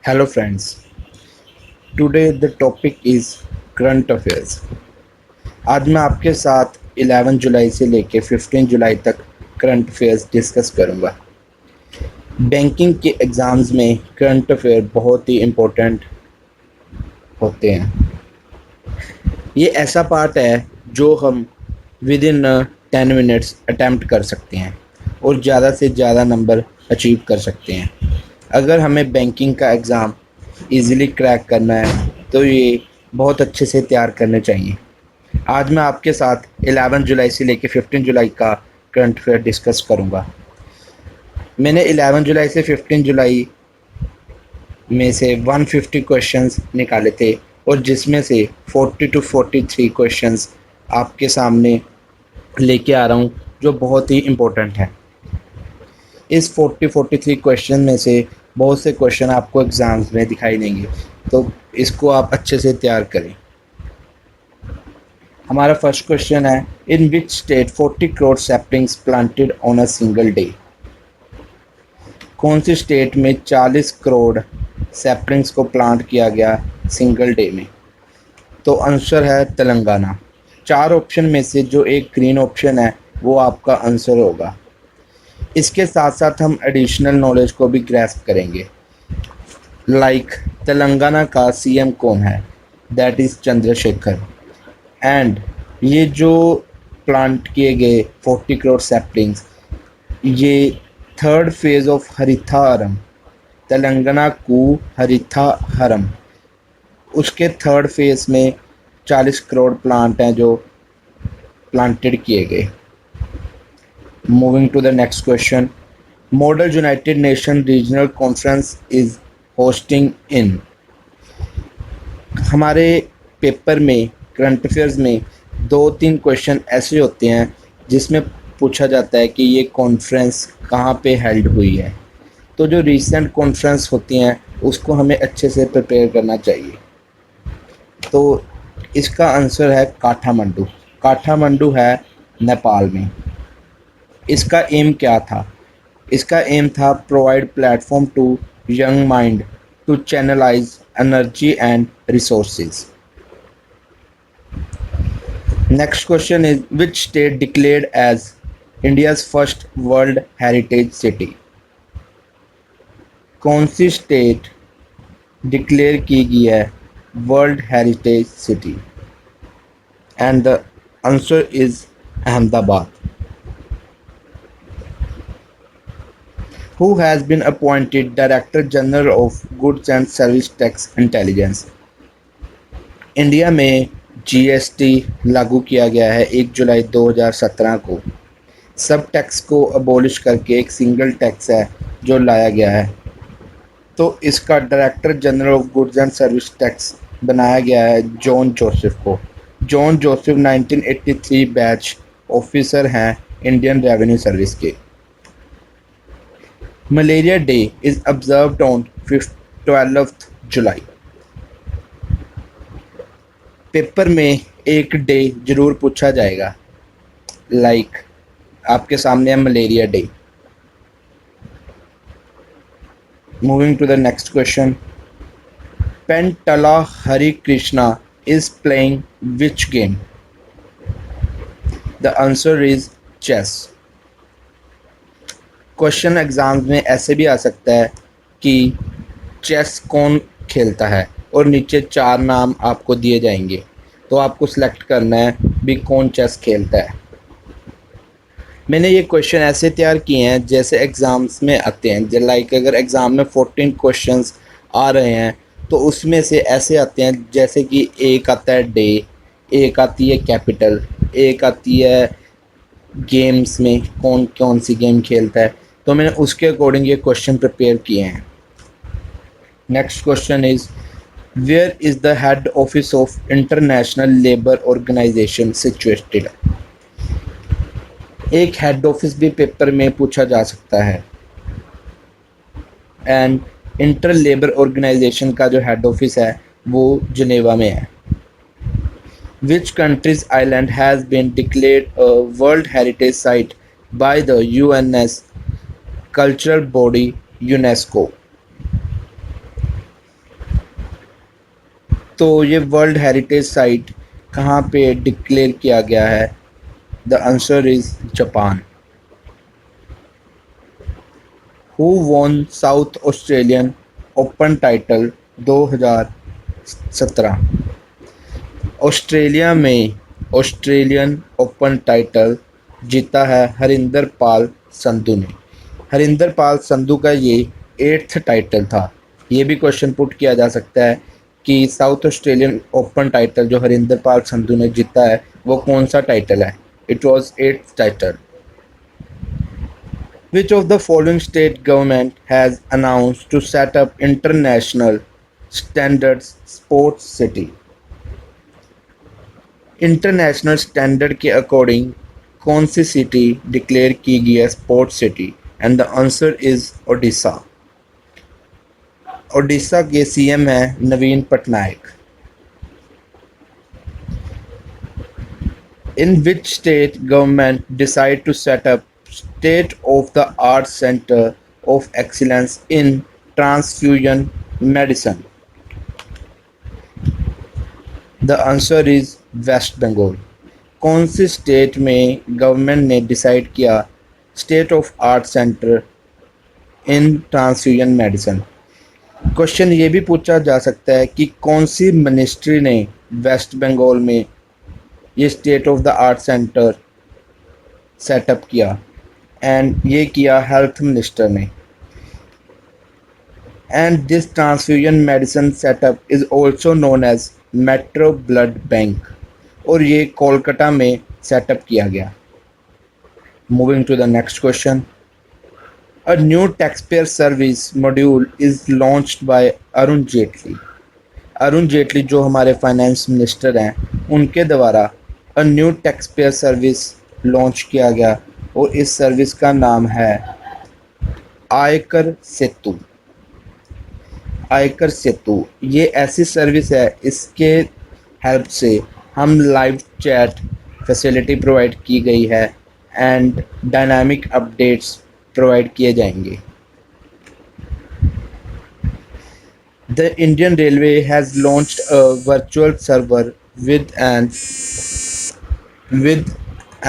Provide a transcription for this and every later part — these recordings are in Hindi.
Hello friends, today the topic is current affairs। आज मैं आपके साथ 11 जुलाई से लेकर 15 जुलाई तक करंट अफेयर्स डिस्कस करूंगा। बैंकिंग के एग्ज़ाम्स में करंट अफेयर बहुत ही इम्पोर्टेंट होते हैं। ये ऐसा पार्ट है जो हम विद इन 10 मिनट्स अटैम्प्ट कर सकते हैं और ज़्यादा से ज़्यादा नंबर अचीव कर सकते हैं। अगर हमें बैंकिंग का एग्ज़ाम इजीली क्रैक करना है तो ये बहुत अच्छे से तैयार करने चाहिए। आज मैं आपके साथ 11 जुलाई से लेकर 15 जुलाई का करंट अफेयर डिस्कस करूंगा। मैंने 11 जुलाई से 15 जुलाई में से 150 क्वेश्चंस निकाले थे और जिसमें से 40 टू 43 क्वेश्चंस आपके सामने लेके आ रहा हूँ जो बहुत ही इम्पोर्टेंट है। इस 43 क्वेश्चन में से बहुत से क्वेश्चन आपको एग्ज़ाम्स में दिखाई देंगे, तो इसको आप अच्छे से तैयार करें। हमारा फर्स्ट क्वेश्चन है, in which state 40 crore saplings planted on a single day. कौन सी स्टेट में 40 करोड़ सैपलिंग्स को प्लांट किया गया सिंगल डे में? तो आंसर है तेलंगाना। 4 ऑप्शन में से जो एक ग्रीन ऑप्शन है वो आपका आंसर होगा। इसके साथ साथ हम एडिशनल नॉलेज को भी ग्रैस्प करेंगे। तेलंगाना का सीएम कौन है? That is Chandrashekhar. एंड ये जो प्लांट किए गए 40 करोड़ सैपलिंग्स, ये थर्ड फेज़ ऑफ हरितहारम, तेलंगाना को हरितहारम, उसके थर्ड फेज़ में 40 करोड़ प्लांट हैं जो प्लांटेड किए गए। Moving to the next question, model united nation regional conference is hosting in. हमारे पेपर में करंट अफेयर्स में 2-3 क्वेश्चन ऐसे होते हैं जिसमें पूछा जाता है कि ये कॉन्फ्रेंस कहाँ पे हेल्ड हुई है। तो जो रीसेंट कॉन्फ्रेंस होती हैं उसको हमें अच्छे से प्रिपेयर करना चाहिए। तो इसका आंसर है काठमांडू। काठमांडू है नेपाल में। इसका एम क्या था? इसका एम था provide platform to young mind to channelize energy and resources. Next question is, which state declared as India's first World Heritage City? कौन सी स्टेट डिक्लेयर की गई है world heritage city? And the answer is Ahmedabad. Who has been appointed Director General of Goods and Service Tax Intelligence? India में जीएसटी लागू किया गया है 1 जुलाई 2017 को। सब टैक्स को अबॉलिश करके एक सिंगल टैक्स है जो लाया गया है। तो इसका director general of goods and service tax बनाया गया है जॉन जोसेफ को। जॉन जोसेफ 1983 बैच ऑफिसर हैं इंडियन रेवेन्यू सर्विस के। Malaria day is observed on 12th July. Paper में एक डे ज़रूर पूछा जाएगा। आपके सामने है malaria day. Moving to the next question, Pentala Hari Krishna is playing which game? The answer is chess. Question exams में ऐसे भी आ सकता है कि चेस कौन खेलता है और नीचे 4 नाम आपको दिए जाएंगे, तो आपको सिलेक्ट करना है भी कौन चेस खेलता है। मैंने ये क्वेश्चन ऐसे तैयार किए हैं जैसे एग्ज़ाम्स में आते हैं। अगर एग्ज़ाम में 14 क्वेश्चंस आ रहे हैं तो उसमें से ऐसे आते हैं जैसे कि एक आता है डे, एक आती है कैपिटल, एक आती है गेम्स में कौन कौन सी गेम खेलता है। तो मैंने उसके अकॉर्डिंग ये क्वेश्चन प्रिपेयर किए हैं। Next question is, where is the head office of International Labour Organization situated? एक हेड ऑफिस भी पेपर में पूछा जा सकता है। एंड इंटर लेबर ऑर्गेनाइजेशन का जो हेड ऑफिस है वो जिनेवा में है। Which countries island has been declared a world heritage site by the UN's cultural body UNESCO? तो ये वर्ल्ड हेरिटेज साइट कहाँ पे डिक्लेयर किया गया है? The answer is Japan. Who won south Australian open title 2017? Australia में ऑस्ट्रेलियन ओपन टाइटल जीता है हरिंदर पाल संधू ने। हरिंदर पाल संधू का ये 8th टाइटल था। ये भी क्वेश्चन पुट किया जा सकता है कि साउथ ऑस्ट्रेलियन ओपन टाइटल जो हरिंदर पाल संधू ने जीता है वो कौन सा टाइटल है? It was 8th title. Which of the following state government has announced to set up international standards sports city? International standard के अकॉर्डिंग कौन सी सिटी डिक्लेयर की गई है sports city? And the answer is Odisha. Odisha के सीएम हैं Naveen Patnaik. In which state government decide to set up state of the art centre of excellence in transfusion medicine? The answer is West Bengal. कौन सी स्टेट में गवर्नमेंट ने डिसाइड किया state of art centre in transfusion medicine? Question ये भी पूछा जा सकता है कि कौन सी मिनिस्ट्री ने वेस्ट बंगाल में ये state of the art centre setup किया? एंड ये किया हेल्थ मिनिस्टर ने। And this transfusion medicine setup is also known as metro blood bank, और ये कोलकाता में सेटअप किया गया। Moving to the next question. A new taxpayer service module is launched by Arun Jaitley. Arun Jaitley जो हमारे फाइनेंस मिनिस्टर हैं उनके द्वारा a new taxpayer service launch किया गया, और इस सर्विस का नाम है आयकर सेतु। आयकर सेतु ये ऐसी सर्विस है, इसके हेल्प से हम लाइव चैट फैसिलिटी प्रोवाइड की गई है एंड डायनामिक अपडेट्स प्रोवाइड किए जाएंगे। The Indian railway has launched a virtual server with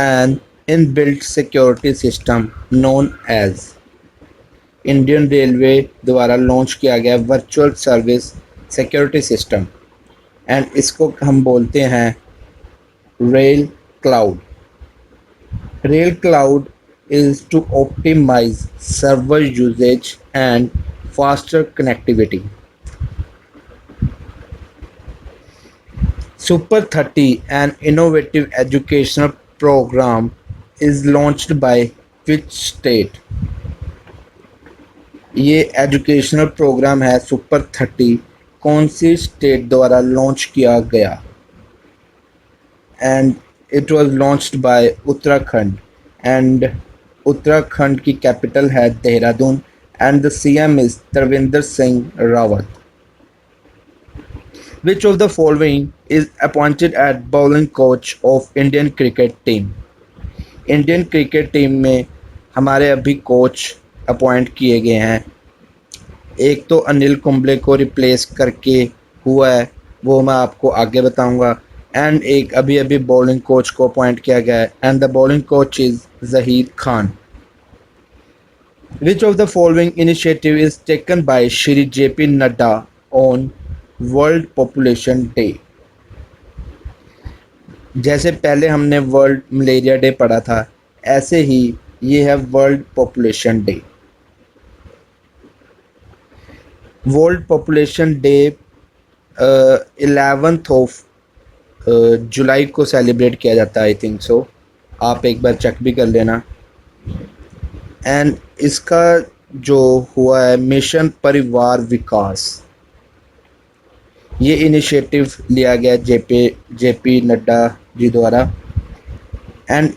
an inbuilt security system known as। Indian railway द्वारा लॉन्च किया गया virtual service security system, and इसको हम बोलते हैं rail cloud. Rail cloud is to optimize server usage and faster connectivity. Super 30, an innovative educational program, is launched by which state? ये एजुकेशनल प्रोग्राम है सुपर 30 कौन सी स्टेट द्वारा लॉन्च किया गया? And it was launched by Uttarakhand, and Uttarakhand की कैपिटल है Dehradun, and the CM is Trivendra Singh Rawat. Which of the following is appointed as bowling coach of Indian cricket team? Indian cricket team में हमारे अभी कोच अपॉइंट किए गए हैं। एक तो अनिल कुंबले को रिप्लेस करके हुआ है, वो मैं आपको आगे बताऊंगा, एंड एक अभी अभी बॉलिंग कोच को अपॉइंट किया गया है, and the bowling coach is Zaheer Khan. Which of the following initiative is taken by Shri JP Nadda on world population day? जैसे पहले हमने वर्ल्ड मलेरिया डे पढ़ा था, ऐसे ही ये है world population day. World population day 11th of July को सेलिब्रेट किया जाता है, आई थिंक सो। आप एक बार चेक भी कर लेना। एंड इसका जो हुआ है मिशन परिवार विकास, ये इनिशिएटिव लिया गया जेपी नड्डा जी द्वारा, एंड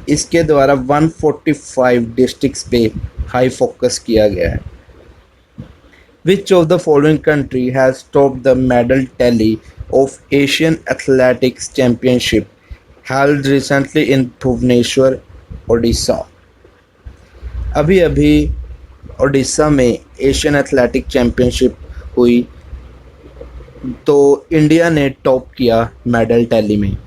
इसके द्वारा 145 डिस्ट्रिक्ट्स पे हाई फोकस किया गया है। Which of the following country has topped the medal tally of Asian athletics championship held recently in Bhubaneswar, Odisha? अभी अभी ओडिशा में एशियन एथलेटिक चैम्पियनशिप हुई, तो इंडिया ने टॉप किया मेडल टैली में।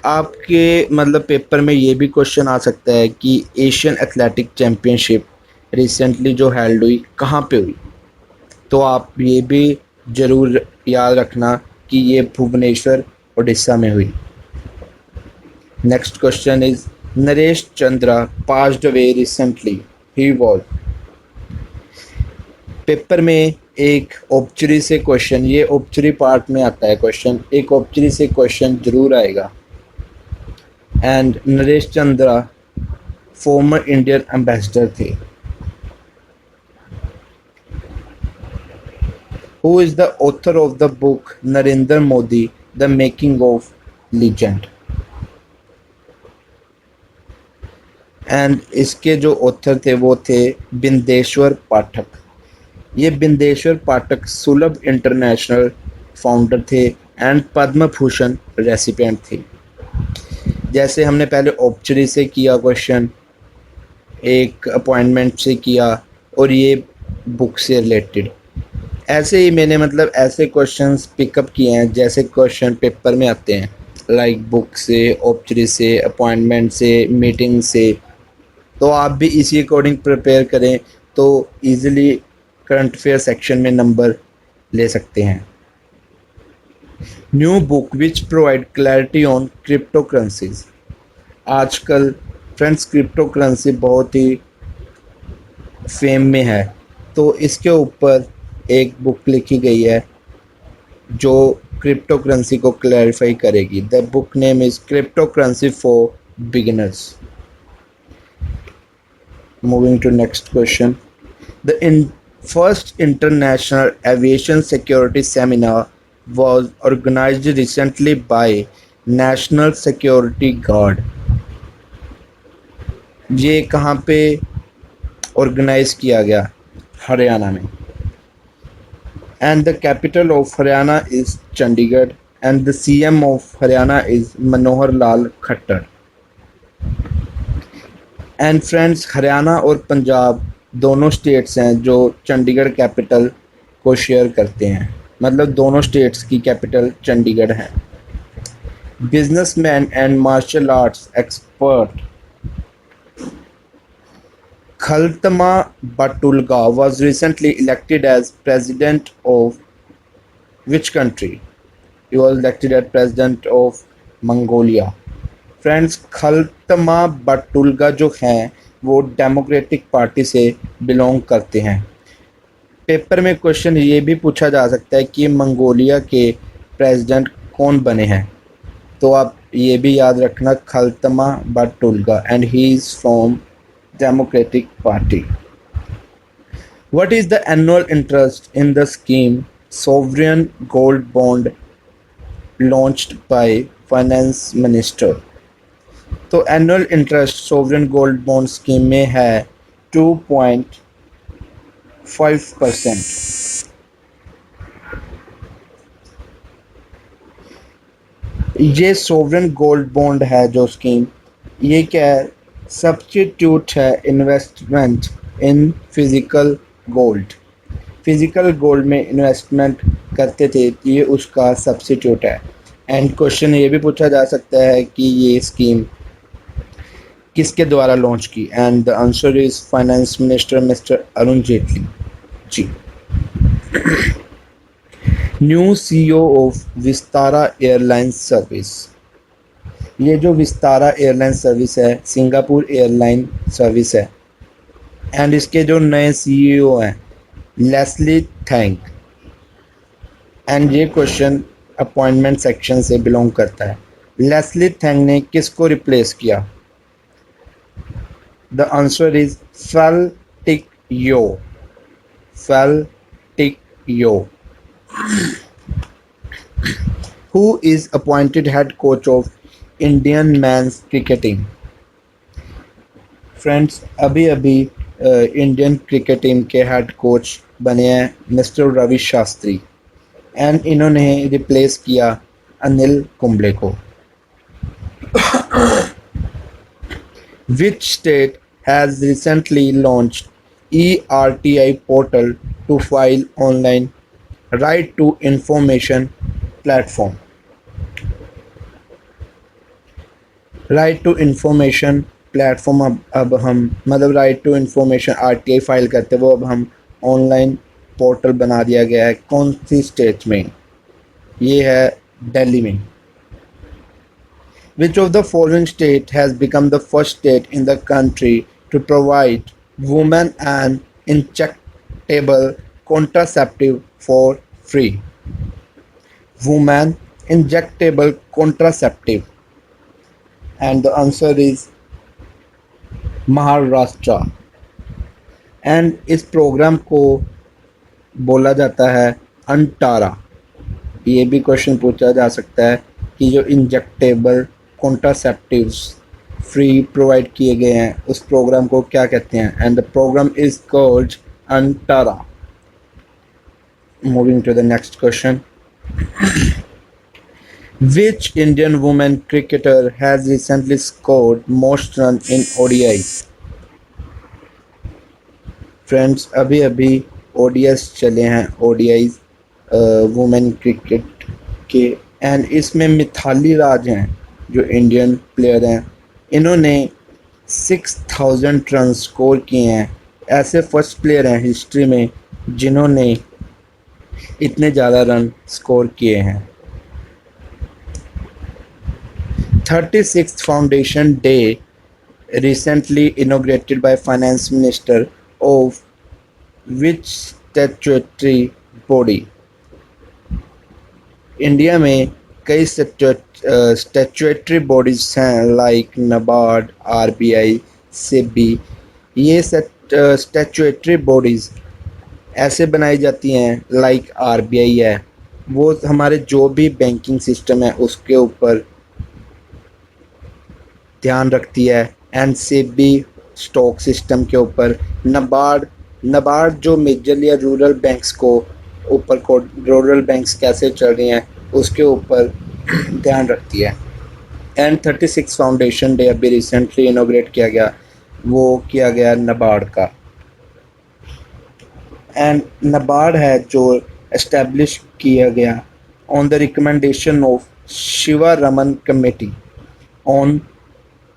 आपके मतलब पेपर में ये भी क्वेश्चन आ सकता है कि एशियन एथलेटिक चैम्पियनशिप रिसेंटली जो हेल्ड हुई कहाँ पे हुई, तो आप ये भी ज़रूर याद रखना कि ये भुवनेश्वर उड़ीसा में हुई। Next question is Naresh Chandra passed away recently, he was. Paper में एक ऑब्चरी से क्वेश्चन, ये ऑब्चरी पार्ट में आता है क्वेश्चन, एक ऑब्चरी से क्वेश्चन जरूर आएगा। And Naresh Chandra former Indian ambassador थे। Who is the author of the book Narendra Modi the making of legend. And इसके जो ऑथर थे वो थे बिंदेश्वर पाठक। ये बिंदेश्वर पाठक सुलभ इंटरनेशनल फाउंडर थे एंड पद्म भूषण रेसिपिएंट थे। जैसे हमने पहले ऑब्चरी से किया क्वेश्चन, एक अपॉइंटमेंट से किया, और ये बुक से रिलेटेड, ऐसे ही मैंने मतलब ऐसे क्वेश्चंस पिकअप किए हैं जैसे क्वेश्चन पेपर में आते हैं, लाइक बुक से, ऑब्चरी से, अपॉइंटमेंट से, मीटिंग से। तो आप भी इसी अकॉर्डिंग प्रिपेयर करें तो इजीली करंट अफेयर सेक्शन में नंबर ले सकते हैं। New book which provide clarity on crypto currencies. आजकल फ्रेंड्स क्रिप्टो करेंसी बहुत ही फेम में है, तो इसके ऊपर एक बुक लिखी गई है जो क्रिप्टो करेंसी को क्लैरिफाई करेगी। The book name is crypto currency for beginners. Moving to next question. The first International Aviation Security Seminar was organized recently by National Security Guard. ये कहाँ पे ऑर्गेनाइज किया गया? हरियाणा में। And the capital of Haryana is Chandigarh and the CM of Haryana is Manohar Lal Khattar. And friends Haryana और पंजाब दोनों स्टेट्स हैं जो चंडीगढ़ कैपिटल को शेयर करते हैं, मतलब दोनों स्टेट्स की कैपिटल चंडीगढ़ है। Businessman and martial arts expert Khaltmaa Battulga was recently elected as president of which country? He was elected as president of Mongolia. Friends Khaltmaa Battulga जो हैं वो डेमोक्रेटिक पार्टी से बिलोंग करते हैं। पेपर में क्वेश्चन ये भी पूछा जा सकता है कि मंगोलिया के प्रेसिडेंट कौन बने हैं, तो आप ये भी याद रखना Khaltmaa Battulga and he is from democratic party. What is the annual interest in the scheme sovereign gold bond launched by finance minister. तो annual interest sovereign gold bond scheme में है 2.5%। ये सोवरेन गोल्ड बॉन्ड है जो स्कीम, ये क्या है? सब्स्टिट्यूट है investment in physical gold. Physical gold में इन्वेस्टमेंट करते थे, ये उसका सब्स्टिट्यूट है। एंड क्वेश्चन ये भी पूछा जा सकता है कि ये स्कीम किसके द्वारा लॉन्च की, and the answer is finance minister mister Arun Jaitley ji. New CEO of Vistara airlines service. ये जो विस्तारा एयरलाइन सर्विस है सिंगापुर एयरलाइन सर्विस है, एंड इसके जो नए सीईओ हैं लेस्ली थैंग। एंड ये क्वेश्चन अपॉइंटमेंट सेक्शन से बिलोंग करता है। लेस्ली थैंग ने किसको रिप्लेस किया? The answer is Phil Tic Yo. Phil Tic Yo. Who is appointed head coach of Indian men's cricket team? Friends अभी अभी इंडियन क्रिकेट टीम के हेड कोच बने हैं मिस्टर रवि शास्त्री, एंड इन्होंने रिप्लेस किया अनिल कुंबले को। Which state has recently launched ERTI portal to file online right to information platform. Right to information platform अब हम मतलब right to information RTI file करते हैं, वो अब हम ऑनलाइन पोर्टल बना दिया गया है। कौन सी स्टेट में? ये है दिल्ली में। Which of the following state has become the first state in the country to provide women an injectable contraceptive for free? Women injectable contraceptive, and the answer is Maharashtra. And इस प्रोग्राम को बोला जाता है अंटारा। ये भी क्वेश्चन पूछा जा सकता है कि जो इंजेक्टेबल कॉन्ट्रासेप्टिव्स फ्री प्रोवाइड किए गए हैं उस प्रोग्राम को क्या कहते हैं? And the programme is called Antara. Moving to the next question, which Indian women cricketer has recently scored most run in ODIs? Friends अभी अभी ODIs चले हैं, ODIs वुमेन क्रिकेट के, एंड इसमें मिथाली राज हैं जो इंडियन प्लेयर हैं। इन्होंने 6000 रन स्कोर किए हैं। ऐसे फर्स्ट प्लेयर हैं हिस्ट्री में जिन्होंने इतने ज़्यादा रन स्कोर किए हैं। 36th Foundation Day recently inaugurated by Finance Minister of which statutory body? India में कई स्टैट्यूटरी बॉडीज हैं लाइक नाबार्ड, आरबीआई, सेबी। ये स्टैट्यूटरी बॉडीज़ ऐसे बनाई जाती हैं लाइक आरबीआई है, वो हमारे जो भी बैंकिंग सिस्टम है उसके ऊपर ध्यान रखती है, एंड सेबी स्टॉक सिस्टम के ऊपर। नाबार्ड जो मेजरली रूरल बैंक्स को ऊपर को रूरल बैंक्स कैसे चल रही हैं उसके ऊपर ध्यान रखती है। एंड 36 फाउंडेशन डे अभी रिसेंटली इनोग्रेट किया गया, वो किया गया नाबार्ड का। एंड नाबार्ड है जो एस्टेब्लिश किया गया on the recommendation of Shiva Raman committee on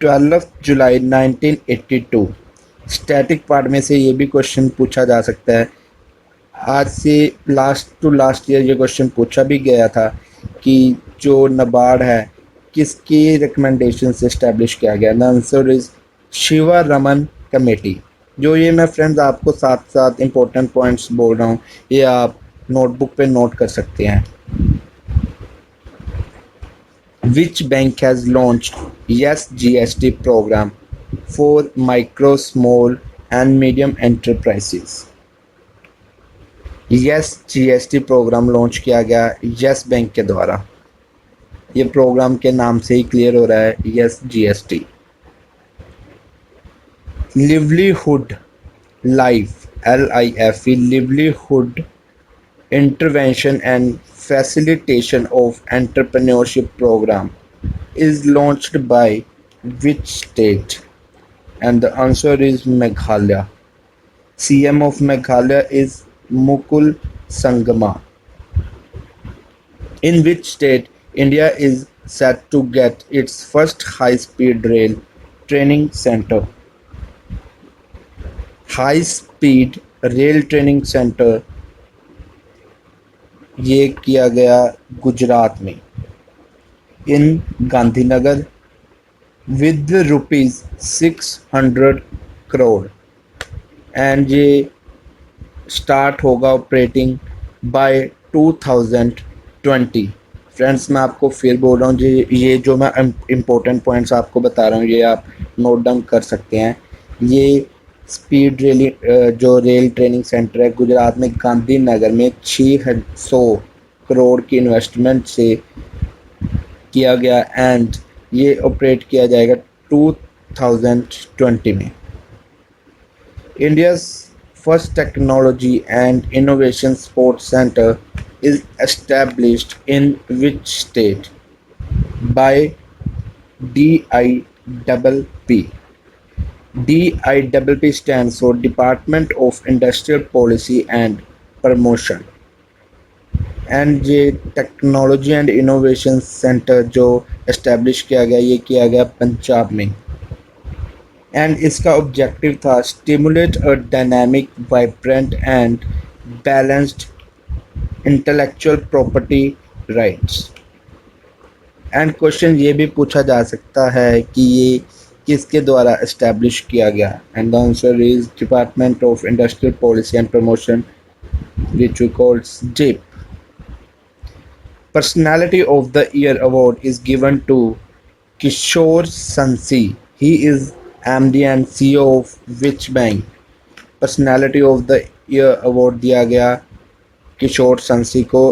12 July 1982। Static part में से ये भी क्वेश्चन पूछा जा सकता है। आज से लास्ट ईयर ये क्वेश्चन पूछा भी गया था कि जो नाबार्ड है किसकी रिकमेंडेशन से इस्टेब्लिश किया गया। The answer is Shiva Raman committee. जो ये मैं फ्रेंड्स आपको साथ साथ इम्पोर्टेंट पॉइंट्स बोल रहा हूँ, ये आप नोटबुक पे नोट कर सकते हैं। Which bank has launched Yes GST program for micro, small and medium enterprises? Yes GST programme launch किया गया यस बैंक के द्वारा। ये प्रोग्राम के नाम से ही क्लियर हो रहा है, yes GST। Livelihood life LIFE livelihood intervention and facilitation of entrepreneurship program is launched by which state? And the answer is Meghalaya. CM of Meghalaya is Mukul Sangma. In which state India is set to get its first high-speed rail training center? High-speed rail training center ये किया गया गुजरात में इन गांधीनगर विद ₹600 करोड़, एंड ये स्टार्ट होगा ऑपरेटिंग बाय 2020। फ्रेंड्स मैं आपको फिर बोल रहा हूँ जी, ये जो मैं इम्पोर्टेंट पॉइंट्स आपको बता रहा हूँ ये आप नोट डाउन कर सकते हैं। ये स्पीड जो रेल ट्रेनिंग सेंटर है गुजरात में गांधीनगर में 600 करोड़ की इन्वेस्टमेंट से किया गया, एंड ये ऑपरेट किया जाएगा 2020 में। India's first technology and innovation sport centre is established in which state by DIPP? DIPP stands for Department of Industrial Policy and Promotion. And ये टेक्नोलॉजी एंड इनोवेशन सेंटर जो इस्टेब्लिश किया गया, ये किया गया पंजाब में। एंड इसका ऑब्जेक्टिव था stimulate a dynamic, vibrant and balanced intellectual property rights. And question ये भी पूछा जा सकता है कि ये किसके द्वारा इस्टेब्लिश किया गया, and the answer is department of industrial policy and promotion, which we call DIP. Personality of the Year award is given to Kishore Sansi. He is MD and CEO of which bank? Personality of the year award दिया गया किशोर संसी को।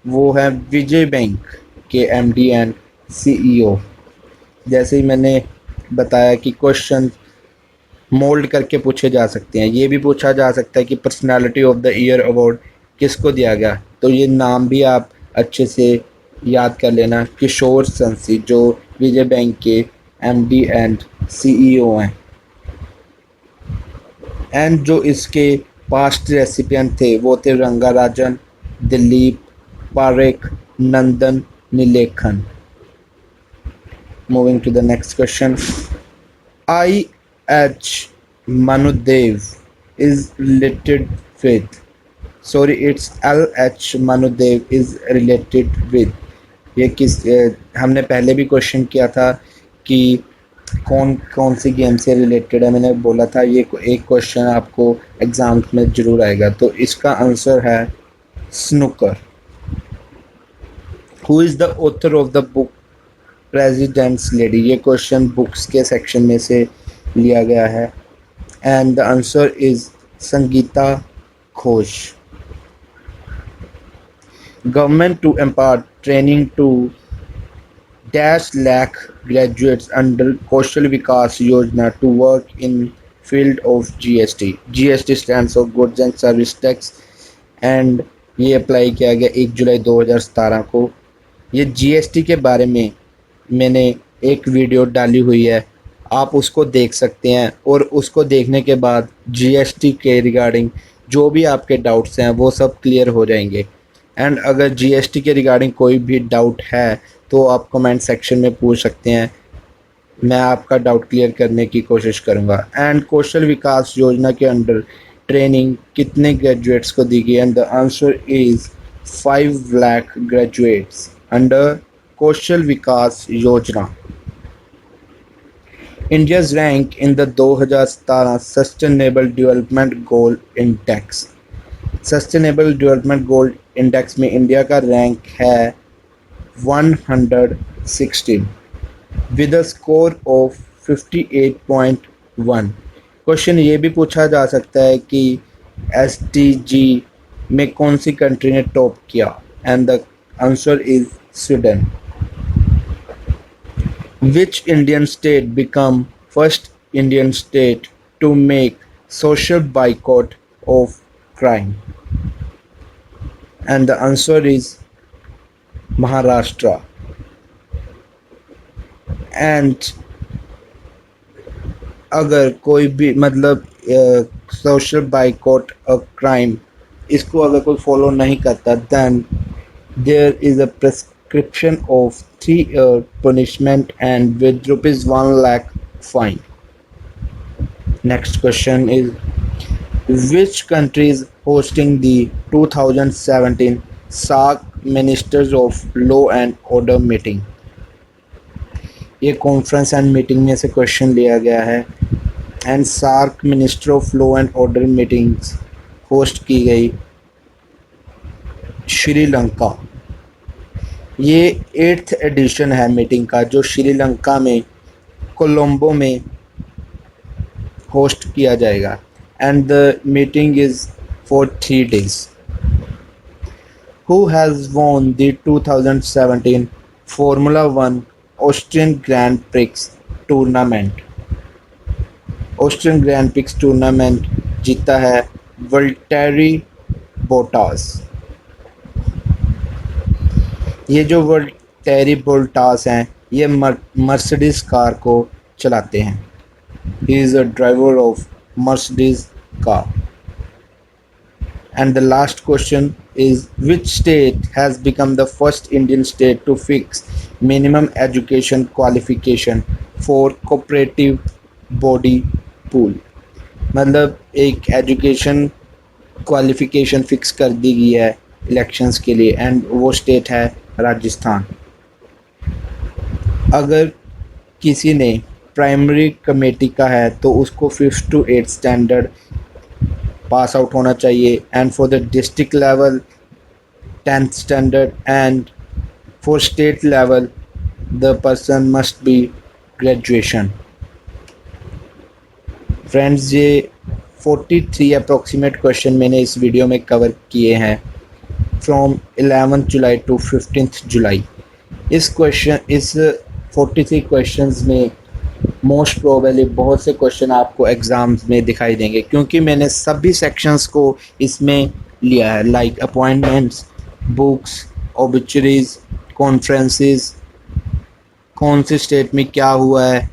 वो है विजय बैंक के एमडी एंड सीईओ। जैसे ही मैंने बताया कि क्वेश्चन मोल्ड करके पूछे जा सकते हैं, ये भी पूछा जा सकता है कि personality of the year award किसको दिया गया, तो ये नाम भी आप अच्छे से याद कर लेना, किशोर संसी, जो विजय बैंक के एमडी एंड सीईओ हैं। एंड जो इसके पास्ट रेसिपिएंट थे वो थे Rangarajan, Dilip Parekh, Nandan Nilekani. Moving to the next question. I H Manudev is related with, sorry it's LH Manudev is related with, ये किस हमने पहले भी क्वेश्चन किया था कि कौन कौन सी गेम से रिलेटेड है। मैंने बोला था ये एक क्वेश्चन आपको एग्जाम में ज़रूर आएगा, तो इसका आंसर है snooker. Who is the author of the book president's lady, ये क्वेश्चन बुक्स के सेक्शन में से लिया गया है, and the answer is Sangeeta Ghosh. Government to impart training to dash lakh graduates under Kaushal Vikas Yojana to work in field of GST. GST stands for Goods and Service Tax, and ये अप्लाई किया गया 1 जुलाई 2017 को। ये GST के बारे में मैंने एक वीडियो डाली हुई है, आप उसको देख सकते हैं, और उसको देखने के बाद जीएसटी के रिगार्डिंग जो भी आपके डाउट्स हैं वो सब क्लियर हो जाएंगे। एंड अगर जीएसटी के रिगार्डिंग कोई भी डाउट है तो आप कमेंट सेक्शन में पूछ सकते हैं, मैं आपका डाउट क्लियर करने की कोशिश करूंगा। एंड कौशल विकास योजना के अंडर ट्रेनिंग कितने ग्रेजुएट्स को दी गई, and the answer is 5 lakh graduates under Kaushal Vikas Yojana. India's rank in the 2017 sustainable development goal index. Sustainable development goal index में इंडिया का रैंक है 116 with a score of 58.1। Question ये भी पूछा जा सकता है कि एसडीजी में कौन सी कंट्री ने टॉप किया, and the answer is Sweden. Which Indian state became first Indian state to make social boycott of crime? And the answer is Maharashtra. And अगर कोई भी मतलब सोशल बाइकॉट ऑफ क्राइम इसको अगर कोई फॉलो नहीं करता, then there is a prescription of 3-year punishment and with rupees 1 lakh fine. Next question is, which country is hosting the 2017 SAARC Ministers of Law and Order meeting? ये कॉन्फ्रेंस एंड मीटिंग में से क्वेश्चन लिया गया है, and SAARC minister of law and order meetings host की गई श्रीलंका। ये 8th एडिशन है मीटिंग का, जो श्रीलंका में कोलंबो में होस्ट किया जाएगा, and the meeting is for 3 days. Who has won the 2017 Formula One Austrian Grand Prix tournament? Austrian grand prix tournament जीता है वल्टेरी बोटास। ये जो वल्टेरी बोटास हैं ये मर्सिडीज कार को चलाते हैं। He is a driver of Mercedes car. And the last question is which state has become the first Indian state to fix minimum education qualification for cooperative body pool। मतलब एक एजुकेशन क्वालिफिकेशन फिक्स कर दी गई है इलेक्शंस के लिए एंड वो स्टेट है राजस्थान। अगर किसी ने प्राइमरी कमेटी का है तो उसको 5th to 8th standard pass out होना चाहिए and for the district level 10th standard and for state level the person must be graduation. Friends, ये 43 अप्रॉक्सीमेट क्वेश्चन मैंने इस वीडियो में कवर किए हैं फ्रॉम 11 जुलाई टू 15 जुलाई। इस 43 क्वेश्चंस में मोस्ट प्रोबेबली बहुत से क्वेश्चन आपको एग्ज़ाम्स में दिखाई देंगे क्योंकि मैंने सभी सेक्शंस को इसमें लिया है, like appointments, books, obituaries, conferences, कौन से स्टेट में क्या हुआ है।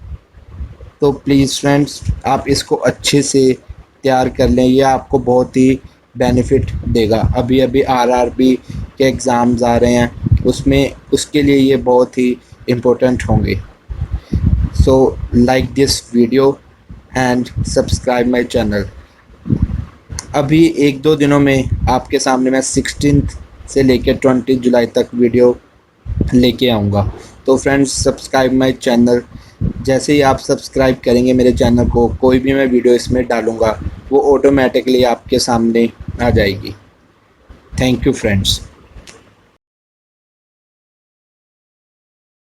तो प्लीज़ फ्रेंड्स, आप इसको अच्छे से तैयार कर लें, ये आपको बहुत ही बेनिफिट देगा। अभी अभी आरआरबी के एग्ज़ाम्स आ रहे हैं, उसके लिए ये बहुत ही इम्पोर्टेंट होंगे। So like this video and subscribe my channel. अभी 1-2 दिनों में आपके सामने मैं 16 से लेकर 20 जुलाई तक वीडियो लेके आऊँगा। तो फ्रेंड्स, सब्सक्राइब माय चैनल। जैसे ही आप सब्सक्राइब करेंगे मेरे चैनल को, कोई भी मैं वीडियो इसमें डालूँगा वो ऑटोमेटिकली आपके सामने आ जाएगी। Thank you friends.